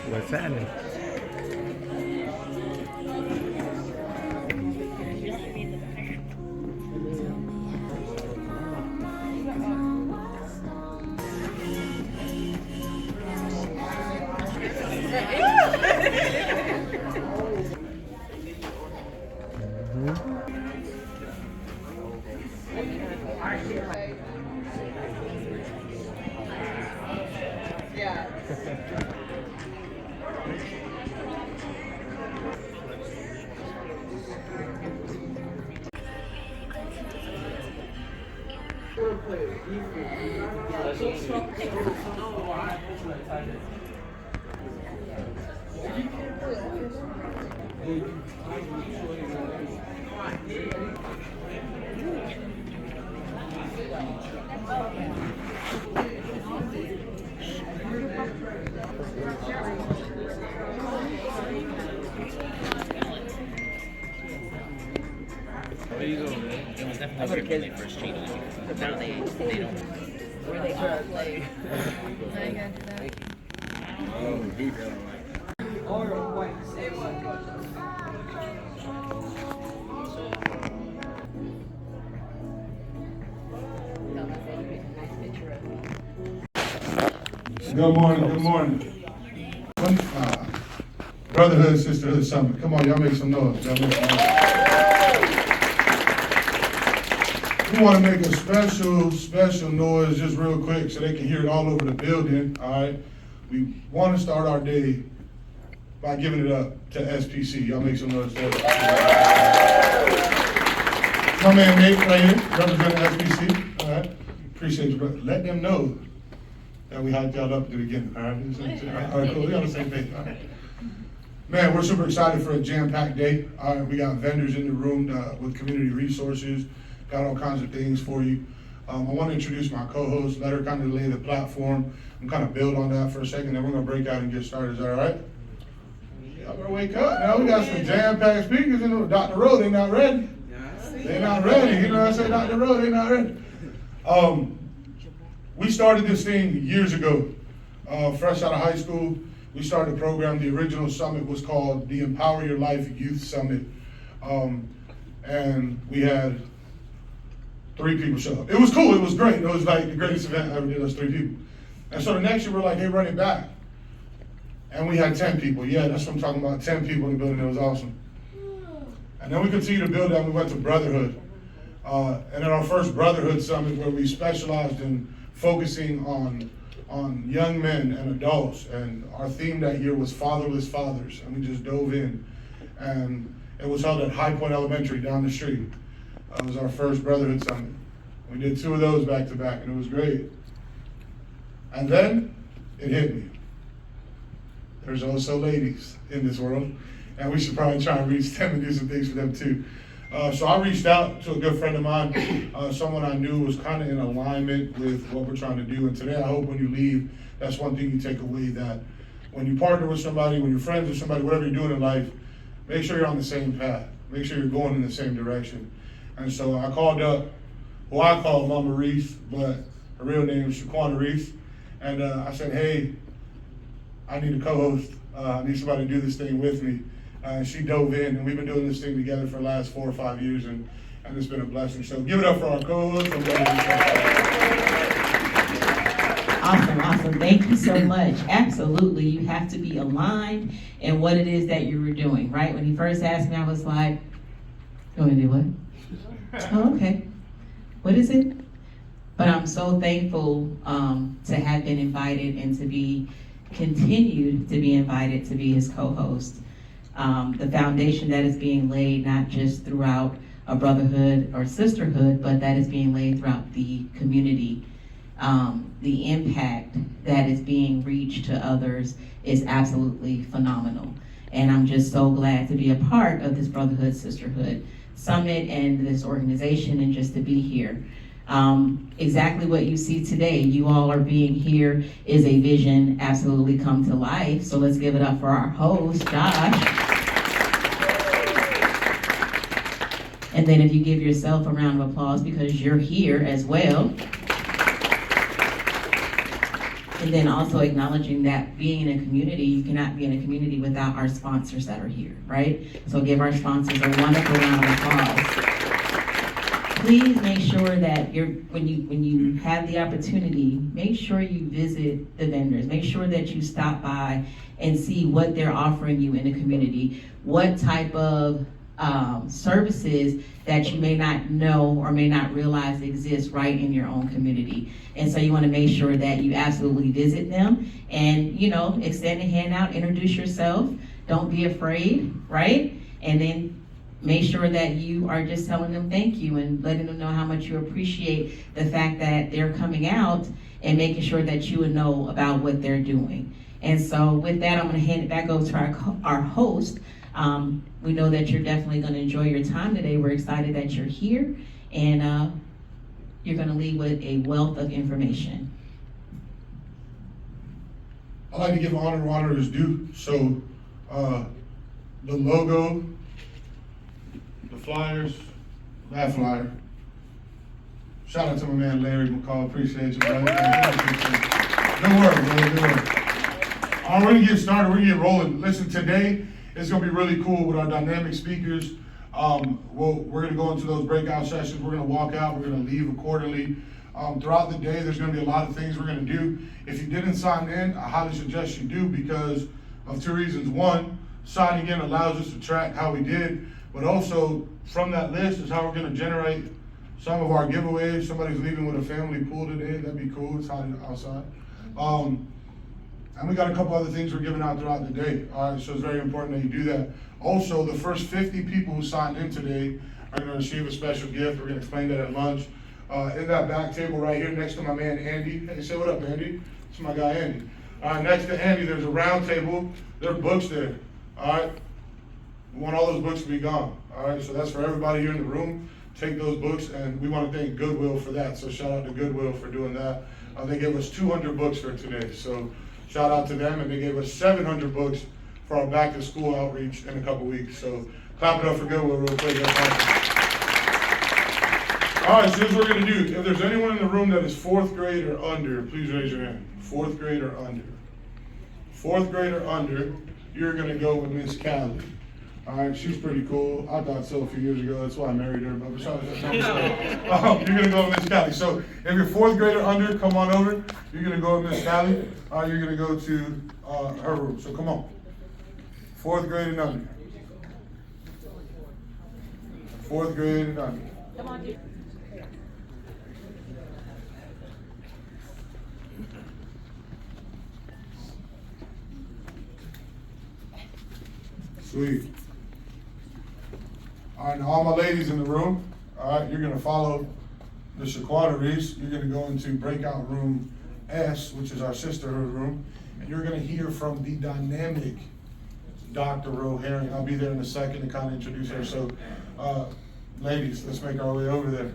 What's happening? It was definitely weird when they first changed it. But now they don't. Where they all play. Good morning, good morning. Brotherhood, Sisterhood Summit. Come on, y'all make some noise. Y'all make some noise. We want to make a special noise just real quick so they can hear it all over the building, all right? We want to start our day by giving it up to SPC. Y'all make some noise for it. My man Nate right here, representing SPC, all right? Appreciate you, brother. Let them know that we hyped y'all up to the beginning, all right? All right, cool, we on the same page, all right? Man, we're super excited for a jam-packed day. All right, we got vendors in the room with community resources, got all kinds of things for you. I want to introduce my co-host, let her kind of lay the platform and kind of build on that for a second, then we're going to break out and get started. Is that all right? Y'all better wake up now. We got some jam-packed speakers in the Dr. Rowe, they not ready. They not ready. You know what I say, Dr. Rowe, they not ready. We started this thing years ago, fresh out of high school. We started a program. The original summit was called the Empower Your Life Youth Summit. And we had 3 people show up. It was cool, it was great. It was like the greatest event I ever did, those 3 people. And so the next year we're like, hey, run it back. And we had 10 people. Yeah, that's what I'm talking about, 10 people in the building. It was awesome. And then we continued to build that, we went to brotherhood. And at our first brotherhood summit where we specialized in focusing on young men and adults, and our theme that year was fatherless fathers, and we just dove in, and it was held at High Point Elementary down the street. It was our first brotherhood summit. We did 2 of those back to back, and it was great. And then it hit me. There's also ladies in this world, and we should probably try and reach them and do some things for them too. So I reached out to a good friend of mine, someone I knew was kind of in alignment with what we're trying to do. And today I hope when you leave, that's one thing you take away, that when you partner with somebody, when you're friends with somebody, whatever you're doing in life, make sure you're on the same path. Make sure you're going in the same direction. And so I called up, who I call Mama Reese, but her real name is Shaquana Reese. And I said, hey, I need a co-host. I need somebody to do this thing with me. She dove in, and we've been doing this thing together for the last 4 or 5 years, and it's been a blessing. So give it up for our co-host. Awesome. Thank you so much. Absolutely. You have to be aligned in what it is that you were doing, right? When he first asked me, I was like, you want to do what? Oh, okay. What is it? But I'm so thankful to have been invited and to be continued to be invited to be his co-host. The foundation that is being laid not just throughout a brotherhood or sisterhood, but that is being laid throughout the community. The impact that is being reached to others is absolutely phenomenal. And I'm just so glad to be a part of this Brotherhood Sisterhood Summit and this organization, and just to be here. Exactly what you see today, you all are being here, is a vision absolutely come to life. So let's give it up for our host, Josh. And then if you give yourself a round of applause because you're here as well. And then also acknowledging that being in a community, you cannot be in a community without our sponsors that are here, right? So give our sponsors a wonderful round of applause. Please make sure that when you have the opportunity, make sure you visit the vendors. Make sure that you stop by and see what they're offering you in the community. What type of services that you may not know or may not realize exist right in your own community. And so you want to make sure that you absolutely visit them and, extend a hand out, introduce yourself. Don't be afraid, right? And then make sure that you are just telling them thank you and letting them know how much you appreciate the fact that they're coming out and making sure that you would know about what they're doing. And so with that, I'm going to hand it back over to our host. We know that you're definitely going to enjoy your time today. We're excited that you're here, and you're going to leave with a wealth of information. I like to give honor where honor is due. So the logo, the flyers, that flyer. Shout out to my man Larry McCall. Appreciate you, brother. Good work, brother. Good work. All right, we're gonna get started. We're gonna get rolling. Listen, today it's gonna be really cool with our dynamic speakers. We're gonna go into those breakout sessions. We're gonna walk out. We're gonna leave accordingly. Throughout the day, there's gonna be a lot of things we're gonna do. If you didn't sign in, I highly suggest you do because of two reasons. One, signing in allows us to track how we did, but also from that list is how we're gonna generate some of our giveaways. Somebody's leaving with a family pool today. That'd be cool. It's hot outside. And we got a couple other things we're giving out throughout the day. All right, so it's very important that you do that. Also, the first 50 people who signed in today are gonna receive a special gift. We're gonna explain that at lunch. In that back table right here next to my man Andy. Hey, say what up, Andy. It's my guy Andy. All right, next to Andy, there's a round table. There are books there. All right, we want all those books to be gone. All right, so that's for everybody here in the room. Take those books, and we want to thank Goodwill for that. So shout out to Goodwill for doing that. They gave us 200 books for today. So shout out to them, and they gave us 700 books for our back to school outreach in a couple weeks. So clap it up for Goodwill real quick. That's awesome. All right, so here's what we're gonna do. If there's anyone in the room that is 4th grade or under, please raise your hand. 4th grade or under. 4th grade or under, you're gonna go with Miss Callie. All right, she's pretty cool. I thought so a few years ago. That's why I married her. But besides that, you're gonna go with Miss Callie. So if you're 4th grade or under, come on over. You're gonna go with Miss Callie. You're gonna go to her room. So come on. 4th grade and under. 4th grade and under. Come on, dude. Sweet. All right, now all my ladies in the room, all right, you're gonna follow the Shaquata Reese. You're gonna go into breakout room S, which is our sisterhood room, and you're gonna hear from the dynamic Dr. Ro Herring. I'll be there in a second to kind of introduce her. So, ladies, let's make our way over there.